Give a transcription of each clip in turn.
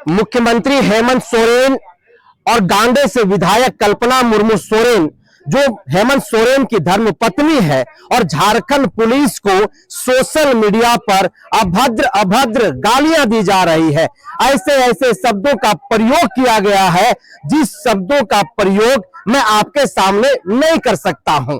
मुख्यमंत्री हेमंत सोरेन और गांडे से विधायक कल्पना मुर्मू सोरेन, जो हेमंत सोरेन की धर्मपत्नी है, और झारखंड पुलिस को सोशल मीडिया पर अभद्र गालियां दी जा रही है। ऐसे ऐसे शब्दों का प्रयोग किया गया है जिस शब्दों का प्रयोग मैं आपके सामने नहीं कर सकता हूं।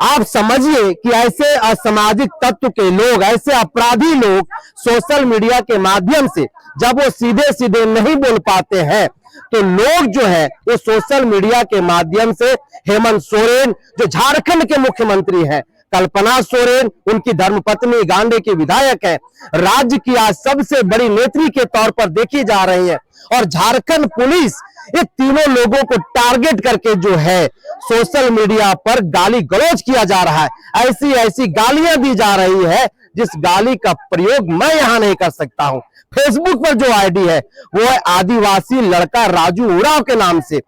आप समझिए कि ऐसे असामाजिक तत्व के लोग, ऐसे अपराधी लोग सोशल मीडिया के माध्यम से जब वो सीधे सीधे नहीं बोल पाते हैं तो लोग जो है वो सोशल मीडिया के माध्यम से हेमंत सोरेन, जो झारखंड के मुख्यमंत्री हैं, कल्पना सोरेन उनकी धर्मपत्नी, गांडे की विधायक है, राज्य की आज सबसे बड़ी नेत्री के तौर पर देखी जा रही है, और झारखंड पुलिस ये तीनों लोगों को टारगेट करके जो है सोशल मीडिया पर गाली गलौज किया जा रहा है। ऐसी ऐसी गालियां दी जा रही है जिस गाली का प्रयोग मैं यहां नहीं कर सकता हूं। फेसबुक पर जो आईडी है वो है आदिवासी लड़का राजू उरांव के नाम से।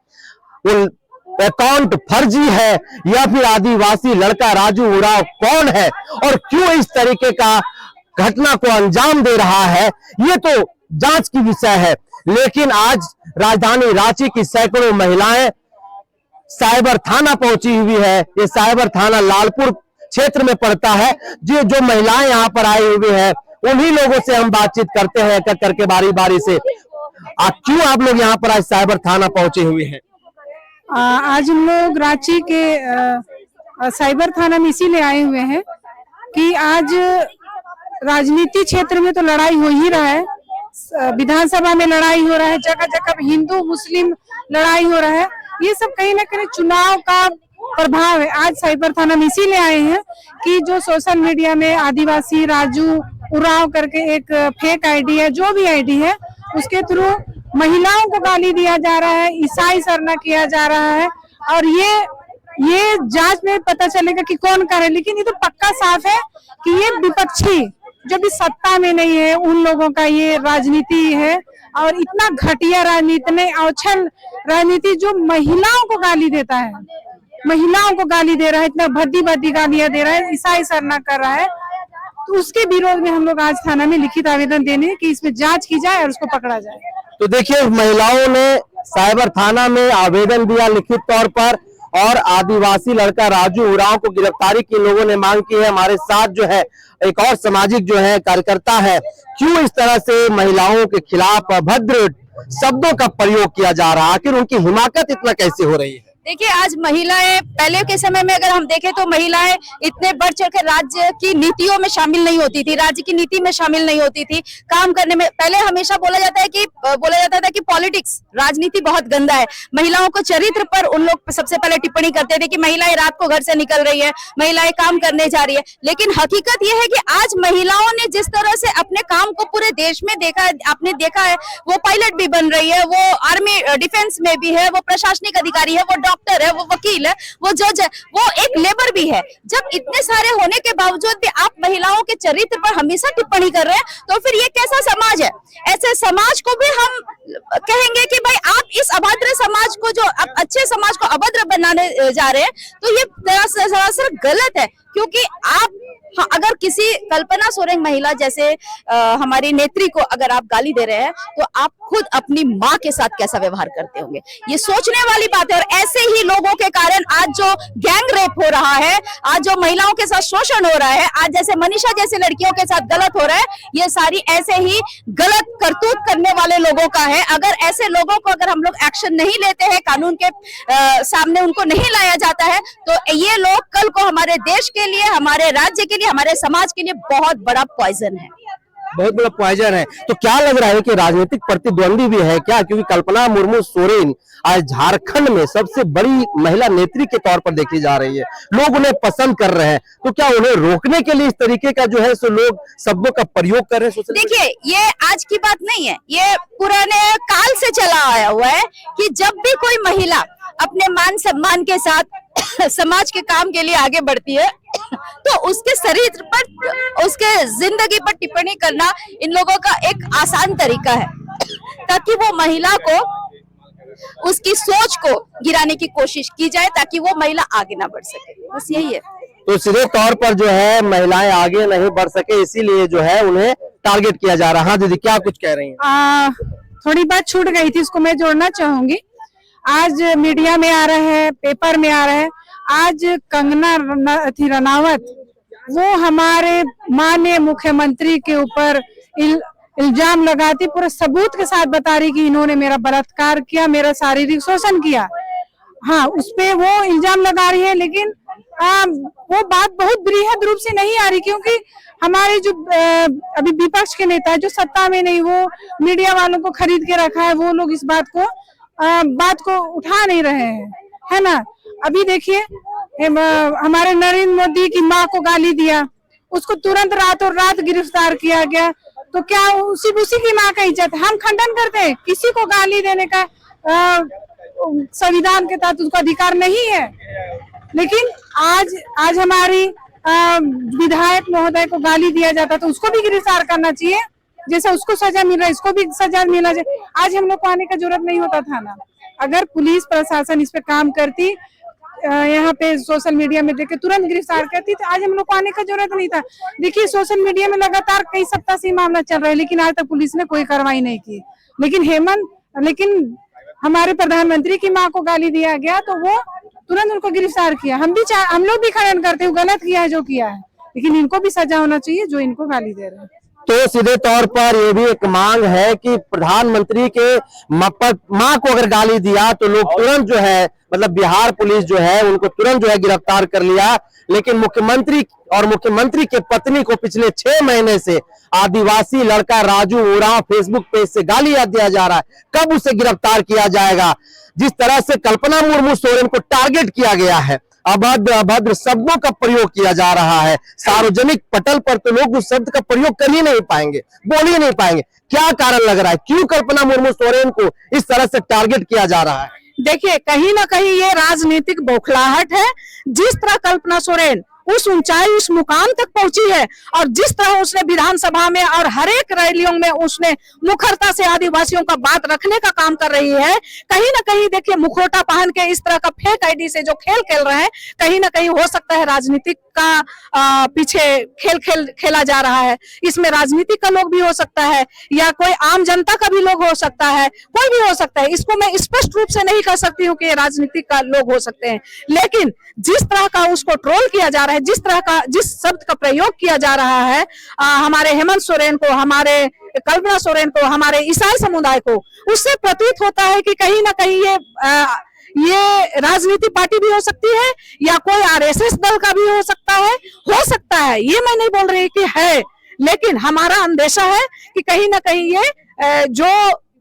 वो अकाउंट फर्जी है या फिर आदिवासी लड़का राजू उरांव कौन है और क्यों इस तरीके का घटना को अंजाम दे रहा है, ये तो जांच की विषय है। लेकिन आज राजधानी रांची की सैकड़ों महिलाएं साइबर थाना पहुंची हुई है। ये साइबर थाना लालपुर क्षेत्र में पड़ता है। जो महिलाएं यहाँ पर आई हुई है उन्हीं लोगों से हम बातचीत करते हैं एक करके बारी बारी से। क्यों आप लोग यहाँ पर आज साइबर थाना पहुंचे हुए हैं? आज हम लोग रांची के साइबर थाना में इसीलिए आए हुए हैं कि आज राजनीति क्षेत्र में तो लड़ाई हो ही रहा है, विधानसभा में लड़ाई हो रहा है, जगह जगह हिंदू मुस्लिम लड़ाई हो रहा है। ये सब कहीं ना कहीं चुनाव का प्रभाव है। आज साइबर थाना में इसीलिए आए हैं कि जो सोशल मीडिया में आदिवासी राजू उरांव करके एक फेक आईडी है, जो भी आईडी है, उसके थ्रू महिलाओं को गाली दिया जा रहा है, ईसाई सरना किया जा रहा है, और ये जांच में पता चलेगा कि कौन कर रहा है। लेकिन ये तो पक्का साफ है कि ये विपक्षी जो भी सत्ता में नहीं है उन लोगों का ये राजनीति है, और इतना घटिया राजनीति में अवछल राजनीति जो महिलाओं को गाली देता है, महिलाओं को गाली दे रहा है, इतना भद्दी गालियां दे रहा है, ईसाई सरना कर रहा है। तो उसके विरोध में हम लोग आज थाना में लिखित आवेदन देने कि इसमें जांच की जाए और उसको पकड़ा जाए। तो देखिए, महिलाओं ने साइबर थाना में आवेदन दिया लिखित तौर पर, और आदिवासी लड़का राजू उरांव को गिरफ्तारी की लोगों ने मांग की है। हमारे साथ जो है एक और सामाजिक जो है कार्यकर्ता है। क्यों इस तरह से महिलाओं के खिलाफ अभद्र शब्दों का प्रयोग किया जा रहा है? आखिर उनकी हिमाकत इतना कैसे हो रही है? देखिए, आज महिलाएं, पहले के समय में अगर हम देखें तो महिलाएं इतने बढ़ चढ़कर राज्य की नीतियों में शामिल नहीं होती थी, राज्य की नीति में शामिल नहीं होती थी, काम करने में। पहले हमेशा बोला जाता था कि पॉलिटिक्स, राजनीति बहुत गंदा है। महिलाओं को चरित्र पर उन लोग सबसे पहले टिप्पणी करते थे कि महिलाएं रात को घर से निकल रही है, महिलाएं काम करने जा रही है। लेकिन हकीकत यह है कि आज महिलाओं ने जिस तरह से अपने काम को पूरे देश में आपने देखा है, वो पायलट भी बन रही है, वो आर्मी डिफेंस में भी है, वो प्रशासनिक अधिकारी है, वो डॉक्टर है, वो वकील है, वो जज है, वो एक लेबर भी है। जब इतने सारे होने के बावजूद भी आप महिलाओं के चरित्र पर हमेशा टिप्पणी कर रहे हैं, तो फिर ये कैसा समाज है? ऐसे समाज को भी हम कहेंगे कि भाई आप इस अभद्र समाज को, जो आप अच्छे समाज को अभद्र बनाने जा रहे हैं, तो ये सरासर गलत है। क्योंकि आप अगर किसी कल्पना सोरेन महिला जैसे हमारी नेत्री को अगर आप गाली दे रहे हैं, तो आप खुद अपनी माँ के साथ कैसा व्यवहार करते होंगे? ये सोचने वाली बात है। और ऐसे ही लोगों के कारण आज जो गैंग रेप हो रहा है, आज जो महिलाओं के साथ शोषण हो रहा है, आज जैसे मनीषा जैसे लड़कियों के साथ गलत हो रहा है, ये सारी ऐसे ही गलत करतूत करने वाले लोगों का है। अगर ऐसे लोगों को अगर हम लोग एक्शन नहीं लेते हैं, कानून के सामने उनको नहीं लाया जाता है, तो ये लोग कल को हमारे देश के लिए, हमारे राज्य के लिए, हमारे समाज के लिए बहुत बड़ा पॉइजन है, बहुत बड़ा पॉइजन है। तो क्या लग रहा है कि राजनीतिक प्रतिद्वंदी भी है क्या? क्योंकि कल्पना मुर्मू सोरेन आज झारखंड में सबसे बड़ी महिला नेत्री के तौर पर देखी जा रही है, लोग उन्हें पसंद कर रहे हैं, तो क्या उन्हें रोकने के लिए इस तरीके का जो है सो लोग शब्दों का प्रयोग कर रहे हैं? देखिए, ये आज की बात नहीं है, ये पुराने काल से चला आया हुआ है कि जब भी कोई महिला अपने मान सम्मान के साथ समाज के काम के लिए आगे बढ़ती है, तो उसके शरीर पर, उसके जिंदगी पर टिप्पणी करना इन लोगों का एक आसान तरीका है, ताकि वो महिला को, उसकी सोच को गिराने की कोशिश की जाए, ताकि वो महिला आगे ना बढ़ सके। बस यही है। तो सीधे तौर पर जो है महिलाएं आगे नहीं बढ़ सके, इसीलिए जो है उन्हें टारगेट किया जा रहा है। हाँ दीदी, क्या कुछ कह रही हैं? थोड़ी बात छूट गई थी, उसको मैं जोड़ना चाहूंगी। आज मीडिया में आ रहा है, पेपर में आ रहा है, आज कंगना रनावत वो हमारे माननीय मुख्यमंत्री के ऊपर इल्जाम लगाती, पूरे सबूत के साथ बता रही कि इन्होंने मेरा बलात्कार किया, मेरा शारीरिक शोषण किया। हाँ, उस पे वो इल्जाम लगा रही है, लेकिन वो बात बहुत बृहद रूप से नहीं आ रही, क्योंकि हमारे जो अभी विपक्ष के नेता है, जो सत्ता में नहीं, वो मीडिया वालों को खरीद के रखा है, वो लोग इस बात को उठा नहीं रहे हैं, है ना। अभी देखिए, हमारे नरेंद्र मोदी की माँ को गाली दिया, उसको तुरंत रातों रात गिरफ्तार किया गया, तो क्या उसी की माँ का इज्जत? हम खंडन करते हैं, किसी को गाली देने का संविधान के तहत उसको अधिकार नहीं है, लेकिन आज हमारी विधायक महोदय को गाली दिया जाता तो उसको भी गिरफ्तार करना चाहिए, जैसे उसको सजा मिल रहा है, इसको भी सजा मिलना चाहिए। आज हम लोग को आने का जरूरत नहीं होता था ना, अगर पुलिस प्रशासन इस पे काम करती, यहाँ पे सोशल मीडिया में देख के तुरंत गिरफ्तार करती, तो आज हम लोग को आने का जरूरत नहीं था। देखिए, सोशल मीडिया में लगातार कई सप्ताह से मामला चल रहा है, लेकिन आज तक पुलिस ने कोई कार्रवाई नहीं की। लेकिन हमारे प्रधानमंत्री की माँ को गाली दिया गया तो वो तुरंत उनको गिरफ्तार किया। हम लोग भी खंडन करते हैं, गलत किया है जो किया है, लेकिन इनको भी सजा होना चाहिए जो इनको गाली दे रहे हैं। तो सीधे तौर पर ये भी एक मांग है कि प्रधानमंत्री के माँ को अगर गाली दिया तो लोग तुरंत जो है, मतलब बिहार पुलिस जो है उनको तुरंत जो है गिरफ्तार कर लिया, लेकिन मुख्यमंत्री के पत्नी को पिछले 6 महीने से आदिवासी लड़का राजू उरांव फेसबुक पेज से गालियां दिया जा रहा है। कब उसे गिरफ्तार किया जाएगा? जिस तरह से कल्पना मुर्मू सोरेन को टारगेट किया गया है, अभद्र शब्दों का प्रयोग किया जा रहा है, सार्वजनिक पटल पर तो लोग उस शब्द का प्रयोग कर ही नहीं पाएंगे, बोल ही नहीं पाएंगे। क्या कारण लग रहा है, क्यों कल्पना मुर्मू सोरेन को इस तरह से टारगेट किया जा रहा है? देखिए, कहीं ना कहीं ये राजनीतिक बौखलाहट है। जिस तरह कल्पना सोरेन उस ऊंचाई, उस मुकाम तक पहुंची है, और जिस तरह उसने विधानसभा में और हर एक रैलियों में उसने मुखरता से आदिवासियों का बात रखने का काम कर रही है, कहीं ना कहीं देखिए मुखौटा पहन के इस तरह का फेक आईडी से जो खेल खेल रहे हैं, कहीं ना कहीं हो सकता है राजनीतिक का पीछे खेल खेला जा रहा है। इसमें राजनीति का लोग भी हो सकता है, या कोई आम जनता का भी लोग हो सकता है, कोई भी हो सकता है। इसको मैं स्पष्ट रूप से नहीं कह सकती हूँ कि राजनीतिक का लोग हो सकते हैं, लेकिन जिस तरह का उसको ट्रोल किया जा रहा है, जिस शब्द का प्रयोग किया जा रहा है हमारे हेमंत सोरेन को, हमारे कल्पना सोरेन को, हमारे ईसाई समुदाय को, उससे प्रतीत होता है कि कहीं ना कहीं ये राजनीति पार्टी भी हो सकती है, या कोई आरएसएस दल का भी हो सकता है। ये मैं नहीं बोल रही कि है, लेकिन हमारा अंदेशा है कि कहीं ना कहीं ये जो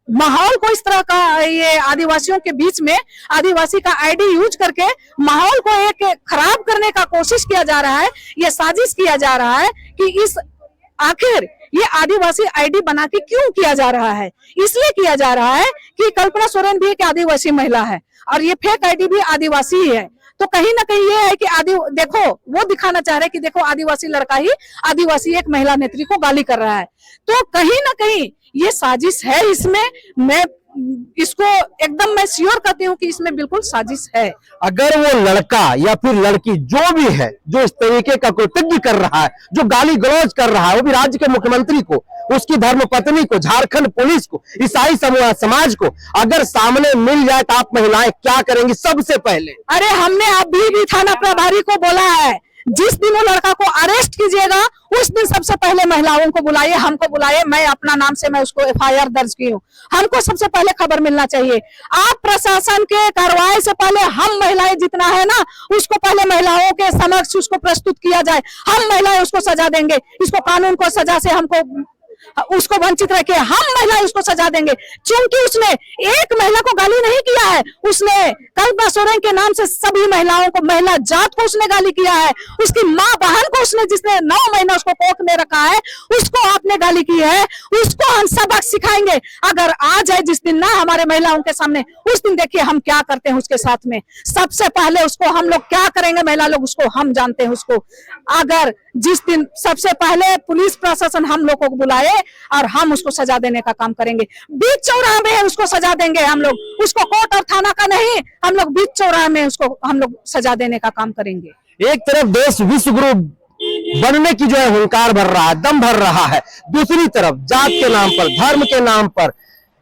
माहौल को इस तरह का, ये आदिवासियों के बीच में आदिवासी का आईडी यूज करके माहौल को एक खराब करने का कोशिश किया जा रहा है, ये साजिश किया जा रहा है कि आखिर ये आदिवासी आईडी बना के क्यों किया जा रहा है? इसलिए किया जा रहा है कि कल्पना सोरेन भी एक आदिवासी महिला है और ये फेक आईडी भी आदिवासी ही है। तो कहीं ना कहीं ये है कि देखो, वो दिखाना चाह रहे हैं कि देखो आदिवासी लड़का ही आदिवासी एक महिला नेत्री को गाली कर रहा है। तो कहीं ना कहीं ये साजिश है, इसमें मैं इसको एकदम मैं श्योर करती हूँ कि इसमें बिल्कुल साजिश है। अगर वो लड़का या फिर लड़की जो भी है, जो इस तरीके का कृतज्ञ कर रहा है, जो गाली गलौज कर रहा है, वो भी राज्य के मुख्यमंत्री को, उसकी धर्मपत्नी को, झारखंड पुलिस को, ईसाई समाज को अगर सामने मिल जाए तो आप महिलाएं क्या करेंगी? सबसे पहले अरे, हमने अभी भी थाना प्रभारी को बोला है, जिस दिन वो लड़का को अरेस्ट कीजिएगा उस दिन सबसे पहले महिलाओं को बुलाइए, हमको बुलाइए। मैं अपना नाम से मैं उसको एफआईआर दर्ज की हूँ। हमको सबसे पहले खबर मिलना चाहिए। आप प्रशासन के कार्रवाई से पहले हम महिलाएं जितना है ना, उसको पहले महिलाओं के समक्ष उसको प्रस्तुत किया जाए। हम महिलाएं उसको सजा देंगे, इसको कानून को सजा से हमको उसको वंचित रखे, हम महिलाएं उसको सजा देंगे। क्योंकि उसने एक महिला को गाली नहीं किया है, उसने कल्पना सोरेन के नाम से सभी महिलाओं को, महिला जात को उसने गाली किया है। उसकी माँ बहन को उसने, जिसने 9 महीना उसको कोख में रखा है, उसको आपने गाली की है। उसको हम सबक सिखाएंगे। अगर आ जाए जिस दिन ना हमारे महिलाओं के सामने, उस दिन देखिए हम क्या करते हैं उसके साथ में। सबसे पहले उसको हम लोग क्या करेंगे, महिला लोग, उसको हम जानते हैं। उसको अगर जिस दिन सबसे पहले पुलिस प्रशासन हम लोग को बुलाए और हम उसको सजा देने का काम करेंगे। बीच चौराहे में उसको सजा देंगे हम लोग, उसको कोर्ट और थाना का नहीं, हम लोग बीच चौराहे में उसको हम लोग सजा देने का काम करेंगे। एक तरफ देश विश्व गुरु बनने की जो है हुंकार भर रहा है, दम भर रहा है, दूसरी तरफ जात के नाम पर, धर्म के नाम पर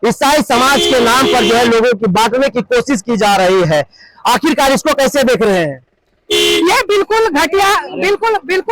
ईसाई समाज के नाम पर जो है लोगों की बांटने की कोशिश की जा रही है। आखिरकार इसको कैसे देख रहे हैं? ये बिल्कुल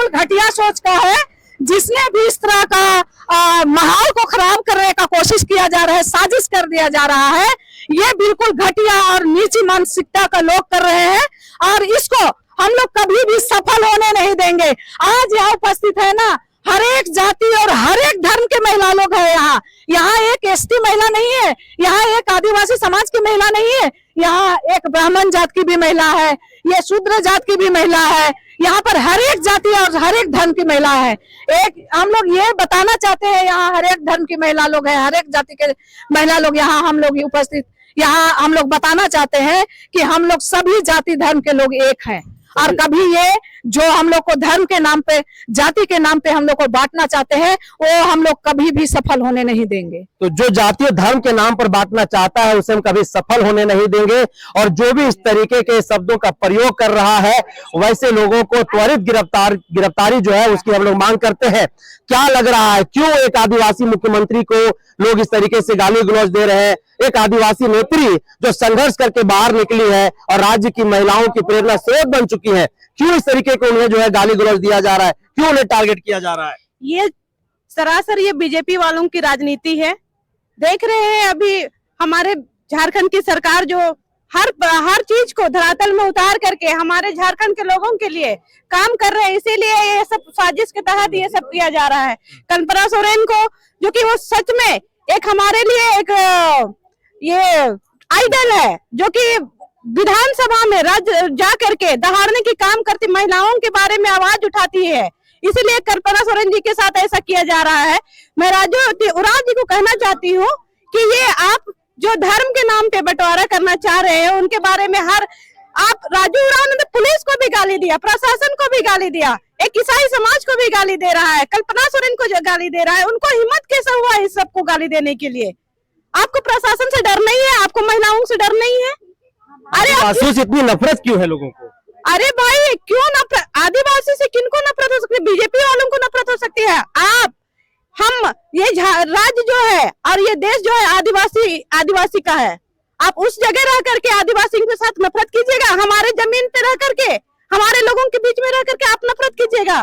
घटिया सोच का है। जिसने भी इस तरह का माहौल को खराब करने का कोशिश किया जा रहा है, साजिश कर दिया जा रहा है, ये बिल्कुल घटिया और नीची मानसिकता का लोग कर रहे हैं और इसको हम लोग कभी भी सफल होने नहीं देंगे। आज यहाँ उपस्थित है ना, हर एक जाति और हर एक धर्म के महिला लोग हैं यहाँ। यहाँ एक एसटी महिला नहीं है, यहाँ एक आदिवासी समाज की महिला नहीं है, यहाँ एक ब्राह्मण जात की भी महिला है, ये शूद्र जात की भी महिला है। यहाँ पर हर एक जाति और हर एक धर्म की महिला है। एक हम लोग ये बताना चाहते हैं, यहाँ हर एक धर्म की महिला लोग हैं, हर एक जाति के महिला लोग यहाँ हम लोग उपस्थित, यहाँ हम लोग बताना चाहते हैं कि हम लोग सभी जाति धर्म के लोग एक हैं और कभी ये जो हम लोग को धर्म के नाम पे, जाति के नाम पे हम लोग को बांटना चाहते हैं, वो हम लोग कभी भी सफल होने नहीं देंगे। तो जो जातीय धर्म के नाम पर बांटना चाहता है उसे हम कभी सफल होने नहीं देंगे और जो भी इस तरीके के शब्दों का प्रयोग कर रहा है वैसे लोगों को त्वरित गिरफ्तारी जो है उसकी हम लोग मांग करते हैं। क्या लग रहा है, क्यों एक आदिवासी मुख्यमंत्री को लोग इस तरीके से गाली गलौज दे रहे हैं? एक आदिवासी नेत्री जो संघर्ष करके बाहर निकली है और राज्य की महिलाओं की प्रेरणा स्रोत बन चुकी है, क्यों इस तरीके को उन्हें जो है गाली गलौज दिया जा रहा है, क्यों उन्हें टारगेट किया जा रहा है? ये सरासर ये बीजेपी वालों की राजनीति है। देख रहे हैं अभी हमारे झारखंड की सरकार जो हर चीज को धरातल में उतार करके हमारे झारखंड के लोगों के लिए काम कर रहे हैं, इसीलिए ये सब साजिश के तहत ये सब किया जा रहा है। कल्पना सोरेन को, जो कि वो सच में एक हमारे लिए एक ये आइडल है, जो कि विधानसभा में राज्य जा करके दहाड़ने की काम करती महिलाओं के बारे में आवाज उठाती है, इसीलिए कल्पना सोरेन जी के साथ ऐसा किया जा रहा है। मैं राजू उरांव जी को कहना चाहती हूँ कि ये आप जो धर्म के नाम पे बंटवारा करना चाह रहे हैं उनके बारे में आप राजू उरांव ने तो पुलिस को भी गाली दिया, प्रशासन को भी गाली दिया, एक ईसाई समाज को भी गाली दे रहा है, कल्पना सोरेन को जो गाली दे रहा है, उनको हिम्मत कैसे हुआ इस सबको गाली देने के लिए? आपको प्रशासन से डर नहीं है? आपको महिलाओं से डर नहीं है? अरे आदिवासियों से इतनी नफरत क्यों है लोगों को? अरे भाई क्यों नफरत? आदिवासी से किनको नफरत हो सकती है? बीजेपी वालों को नफरत हो सकती है। हम ये राज्य जो है और ये देश जो है आदिवासी का है। आप उस जगह रह करके आदिवासियों के साथ नफरत कीजिएगा? हमारे जमीन पे रह करके, हमारे लोगों के बीच में रह करके आप नफरत कीजिएगा?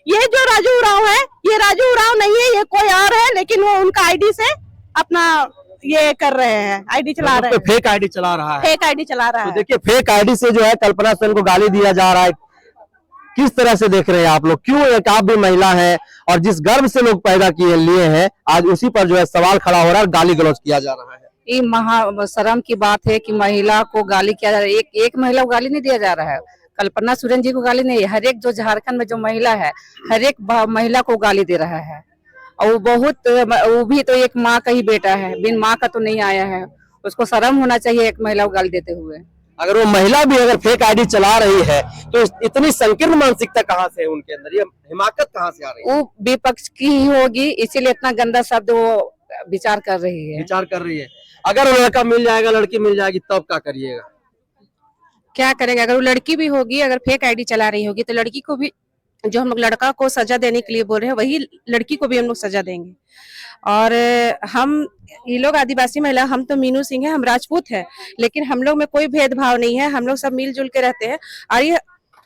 ये जो राजू उरांव है, ये राजू उरांव नहीं है, ये कोई और है, लेकिन वो उनका आईडी से अपना ये कर रहे हैं, आईडी चला रहे हैं, फेक आईडी चला रहा है, फेक आईडी चला रहा है। तो देखिए फेक आईडी से जो है कल्पना सोरेन को गाली दिया जा रहा है। किस तरह से देख रहे हैं आप लोग? क्यों एक आप भी महिला है और जिस गर्भ से लोग पैदा किए लिए हैं आज उसी पर जो है सवाल खड़ा हो रहा है, गाली गलौज किया जा रहा है। ये महा शर्म की बात है कि महिला को गाली किया जा रहा है। एक महिला को गाली नहीं दिया जा रहा है, कल्पना सोरेन जी को गाली नहीं, हर एक जो झारखंड में जो महिला है हर एक महिला को गाली दे रहा है। और वो भी तो एक माँ का ही बेटा है, बिन माँ का तो नहीं आया है। उसको शर्म होना चाहिए एक महिला को गाली देते हुए। अगर वो महिला भी अगर फेक आईडी चला रही है तो इतनी संकीर्ण मानसिकता कहाँ से है उनके अंदर? ये हिमाकत कहाँ से आ रही है? वो विपक्ष की ही होगी, इसीलिए इतना गंदा शब्द वो विचार कर रही है। अगर वो लड़का मिल जाएगा, लड़की मिल जाएगी, तब क्या करिएगा? क्या करेंगे? अगर वो लड़की भी होगी, अगर फेक आईडी चला रही होगी तो लड़की को भी, जो हम लोग लड़का को सजा देने के लिए बोल रहे हैं वही लड़की को भी हम लोग सजा देंगे। और हम ये लोग आदिवासी महिला, हम तो मीनू सिंह है, हम राजपूत है, लेकिन हम लोग में कोई भेदभाव नहीं है, हम लोग सब मिलजुल के रहते हैं। और ये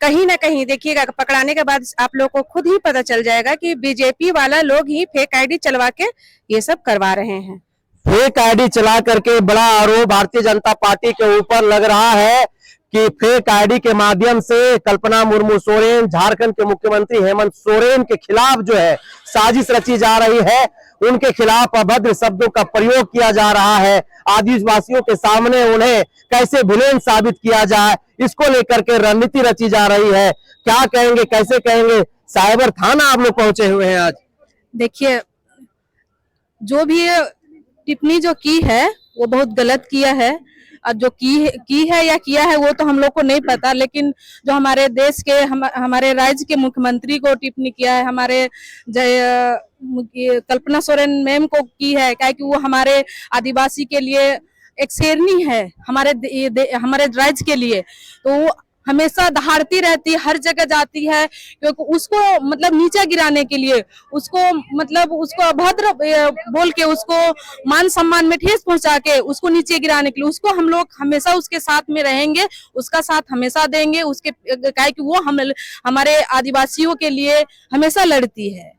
कहीं ना कहीं देखिएगा, पकड़ाने के बाद आप लोग को खुद ही पता चल जाएगा कि बीजेपी वाला लोग ही फेक आईडी चलवा के ये सब करवा रहे हैं। फेक आईडी चला करके बड़ा आरोप भारतीय जनता पार्टी के ऊपर लग रहा है कि फेक आईडी के माध्यम से कल्पना मुर्मू सोरेन, झारखंड के मुख्यमंत्री हेमंत सोरेन के खिलाफ जो है साजिश रची जा रही है, उनके खिलाफ अभद्र शब्दों का प्रयोग किया जा रहा है। आदिवासियों के सामने उन्हें कैसे विलेन साबित किया जाए, इसको लेकर के रणनीति रची जा रही है। क्या कहेंगे, कैसे कहेंगे? साइबर थाना आप लोग पहुंचे हुए हैं आज। देखिए, जो भी टिप्पणी जो की है वो बहुत गलत किया है, और जो की है या किया है वो तो हम लोग को नहीं पता, लेकिन जो हमारे देश के हमारे राज्य के मुख्यमंत्री को टिप्पणी किया है, हमारे कल्पना सोरेन मैम को की है, क्या कि वो हमारे आदिवासी के लिए एक शेरनी है, हमारे राज्य के लिए। तो हमेशा दहाड़ती रहती है, हर जगह जाती है, क्योंकि उसको मतलब नीचे गिराने के लिए, उसको मतलब उसको अभद्र बोल के, उसको मान सम्मान में ठेस पहुंचा के उसको नीचे गिराने के लिए, उसको हम लोग हमेशा उसके साथ में रहेंगे, उसका साथ हमेशा देंगे, उसके काहे कि वो हमारे आदिवासियों के लिए हमेशा लड़ती है।